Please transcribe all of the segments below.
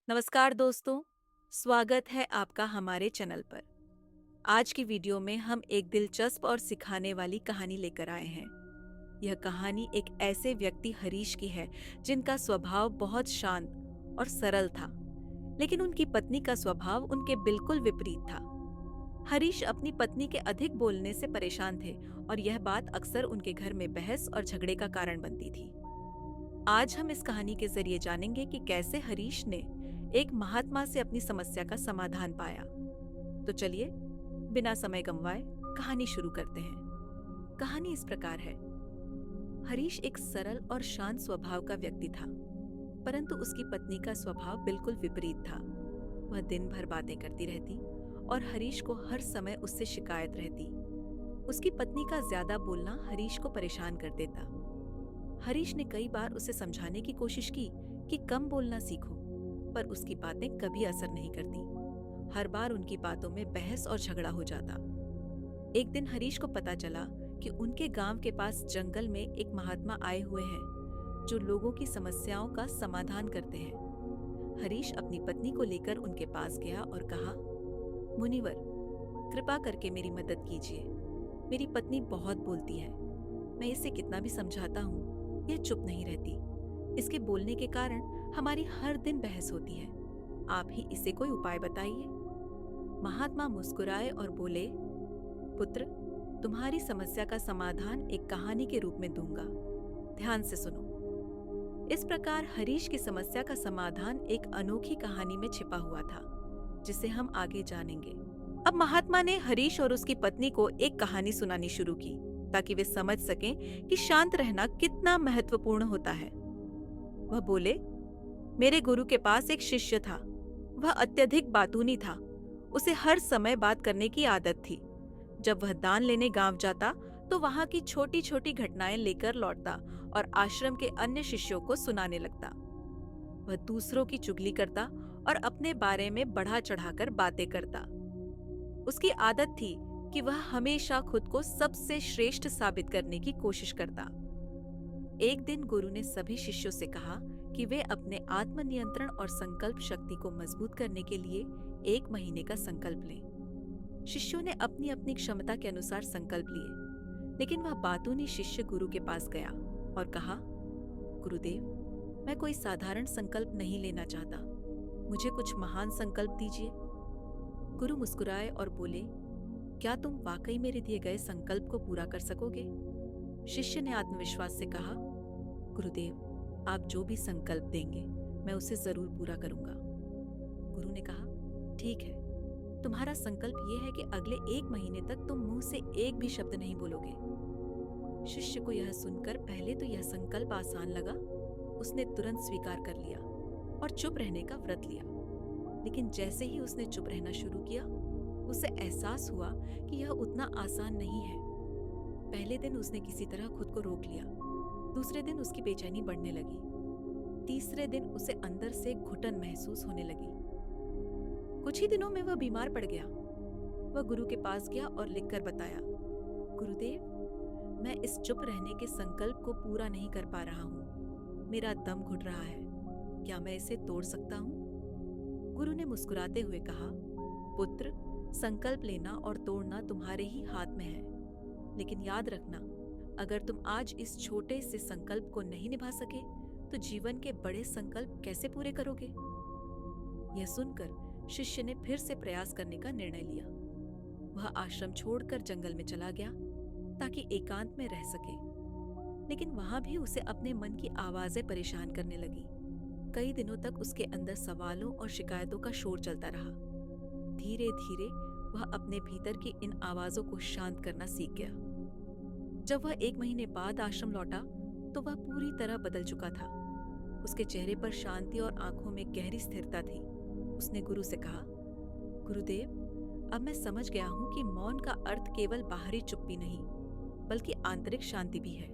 नमस्कार दोस्तों, स्वागत है आपका हमारे चैनल पर। आज की वीडियो में हम एक दिलचस्प और सिखाने वाली कहानी लेकर आए हैं। यह कहानी एक ऐसे व्यक्ति हरीश की है जिनका स्वभाव बहुत शांत और सरल था, लेकिन उनकी पत्नी का स्वभाव उनके बिल्कुल विपरीत था। हरीश अपनी पत्नी के अधिक बोलने से परेशान थे और यह बात अक्सर उनके घर में बहस और झगड़े का कारण बनती थी। आज हम इस कहानी के जरिए जानेंगे कि कैसे हरीश ने एक महात्मा से अपनी समस्या का समाधान पाया। तो चलिए, बिना समय गंवाए कहानी शुरू करते हैं। कहानी इस प्रकार है। हरीश एक सरल और शांत स्वभाव का व्यक्ति था, परंतु उसकी पत्नी का स्वभाव बिल्कुल विपरीत था। वह दिन भर बातें करती रहती और हरीश को हर समय उससे शिकायत रहती। उसकी पत्नी का ज्यादा बोलना हरीश को परेशान कर देता। हरीश ने कई बार उसे समझाने की कोशिश की कि कम बोलना सीखो, पर उसकी बातें कभी असर नहीं करती। हर बार उनकी बातों में बहस और झगड़ा हो जाता। एक दिन हरीश को पता चला कि उनके गांव के पास जंगल में एक महात्मा आए हुए हैं जो लोगों की समस्याओं का समाधान करते हैं। हरीश अपनी पत्नी को लेकर उनके पास गया और कहा, मुनिवर, कृपा करके मेरी मदद कीजिए। मेरी पत्नी बहुत बोलती है। मैं इसे कितना भी समझाता हूँ, यह चुप नहीं रहती। इसके बोलने के कारण हमारी हर दिन बहस होती है। आप ही इसे कोई उपाय बताइए। महात्मा मुस्कुराए और बोले, पुत्र, तुम्हारी समस्या का समाधान एक कहानी के रूप में दूंगा। ध्यान से सुनो। इस प्रकार हरीश की समस्या का समाधान एक अनोखी कहानी में छिपा हुआ था, जिसे हम आगे जानेंगे। अब महात्मा ने हरीश और उसकी पत्नी को एक कहानी सुनानी शुरू की ताकि वे समझ सकें कि शांत रहना कितना महत्वपूर्ण होता है। वह बोले, मेरे गुरु के पास एक शिष्य था। वह अत्यधिक बातूनी था। उसे हर समय बात करने की आदत थी। जब वह दान लेने गांव जाता तो वहां की छोटी छोटी घटनाएं लेकर लौटता और आश्रम के अन्य शिष्यों को सुनाने लगता। वह दूसरों की चुगली करता और अपने बारे में बढ़ा चढ़ाकर बातें करता। उसकी आदत थी कि वह हमेशा खुद को सबसे श्रेष्ठ साबित करने की कोशिश करता। एक दिन गुरु ने सभी शिष्यों से कहा कि वे अपने आत्मनियंत्रण और संकल्प शक्ति को मजबूत करने के लिए 1 महीने का संकल्प लें। शिष्यों ने अपनी अपनी क्षमता के अनुसार संकल्प लिए, लेकिन वह बातूनी शिष्य गुरु के पास गया और कहा, गुरुदेव, मैं कोई साधारण संकल्प नहीं लेना चाहता। मुझे कुछ महान संकल्प दीजिए। गुरु मुस्कुराए और बोले, क्या तुम वाकई मेरे दिए गए संकल्प को पूरा कर सकोगे? शिष्य ने आत्मविश्वास से कहा, गुरुदेव, आप जो भी संकल्प देंगे मैं उसे जरूर पूरा करूंगा। गुरु ने कहा, ठीक है, तुम्हारा संकल्प यह है कि अगले 1 महीने तक तुम मुंह से एक भी शब्द नहीं बोलोगे। शिष्य को यह सुनकर पहले तो यह संकल्प आसान लगा। उसने तुरंत स्वीकार कर लिया और चुप रहने का व्रत लिया। लेकिन जैसे ही उसने चुप रहना शुरू किया, उसे एहसास हुआ कि यह उतना आसान नहीं है। पहले दिन उसने किसी तरह खुद को रोक लिया। दूसरे दिन उसकी बेचैनी बढ़ने लगी। तीसरे दिन उसे अंदर से घुटन महसूस होने लगी। कुछ ही दिनों में वह बीमार पड़ गया। वह गुरु के पास गया और लिखकर बताया, गुरुदेव, मैं इस चुप रहने के संकल्प को पूरा नहीं कर पा रहा हूँ। मेरा दम घुट रहा है। क्या मैं इसे तोड़ सकता हूँ? गुरु ने मुस्कुराते हुए कहा, पुत्र, संकल्प लेना और तोड़ना तुम्हारे ही हाथ में है। लेकिन याद रखना, अगर तुम आज इस छोटे से संकल्प को नहीं निभा सके तो जीवन के बड़े संकल्प कैसे पूरे करोगे? यह सुनकर शिष्य ने फिर से प्रयास करने का निर्णय लिया। वह आश्रम छोड़कर जंगल में चला गया ताकि एकांत में रह सके। लेकिन वहां भी उसे अपने मन की आवाजें परेशान करने लगी। कई दिनों तक उसके अंदर सवालों और शिकायतों का शोर चलता रहा। धीरे धीरे वह अपने भीतर की इन आवाजों को शांत करना सीख गया। जब वह 1 महीने बाद आश्रम लौटा तो वह पूरी तरह बदल चुका था। उसके चेहरे पर शांति और आंखों में गहरी स्थिरता थी। उसने गुरु से कहा, गुरुदेव, अब मैं समझ गया हूँ कि मौन का अर्थ केवल बाहरी चुप्पी नहीं, बल्कि आंतरिक शांति भी है।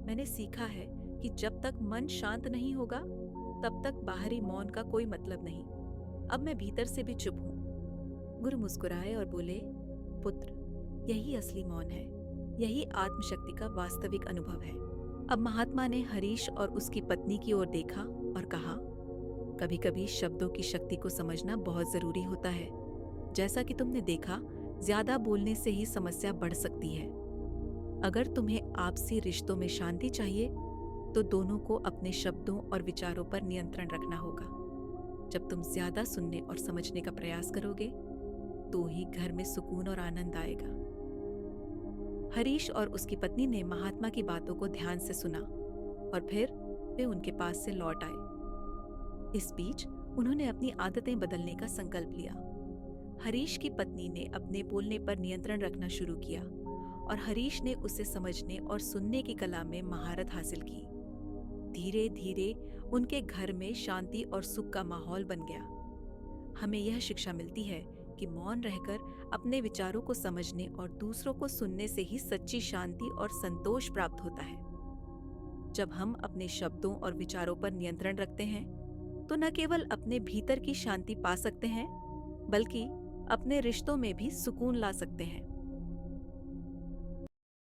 मैंने सीखा है कि जब तक मन शांत नहीं होगा तब तक बाहरी मौन का कोई मतलब नहीं। अब मैं भीतर से भी चुप हूँ। गुरु मुस्कुराए और बोले, पुत्र, यही असली मौन है। यही आत्मशक्ति का वास्तविक अनुभव है। अब महात्मा ने हरीश और उसकी पत्नी की ओर देखा और कहा, कभी कभी शब्दों की शक्ति को समझना बहुत जरूरी होता है। जैसा कि तुमने देखा, ज्यादा बोलने से ही समस्या बढ़ सकती है। अगर तुम्हें आपसी रिश्तों में शांति चाहिए तो दोनों को अपने शब्दों और विचारों पर नियंत्रण रखना होगा। जब तुम ज्यादा सुनने और समझने का प्रयास करोगे तो ही घर में सुकून और आनंद आएगा। हरीश और उसकी पत्नी ने महात्मा की बातों को ध्यान से सुना और फिर वे उनके पास से लौट आए। इस बीच उन्होंने अपनी आदतें बदलने का संकल्प लिया। हरीश की पत्नी ने अपने बोलने पर नियंत्रण रखना शुरू किया और हरीश ने उसे समझने और सुनने की कला में महारत हासिल की। धीरे धीरे उनके घर में शांति और सुख का माहौल बन गया। हमें यह शिक्षा मिलती है कि मौन रहकर अपने विचारों को समझने और दूसरों को सुनने से ही सच्ची शांति और संतोष प्राप्त होता है। जब हम अपने शब्दों और विचारों पर नियंत्रण रखते हैं तो न केवल अपने भीतर की शांति पा सकते हैं, बल्कि अपने रिश्तों में भी सुकून ला सकते हैं।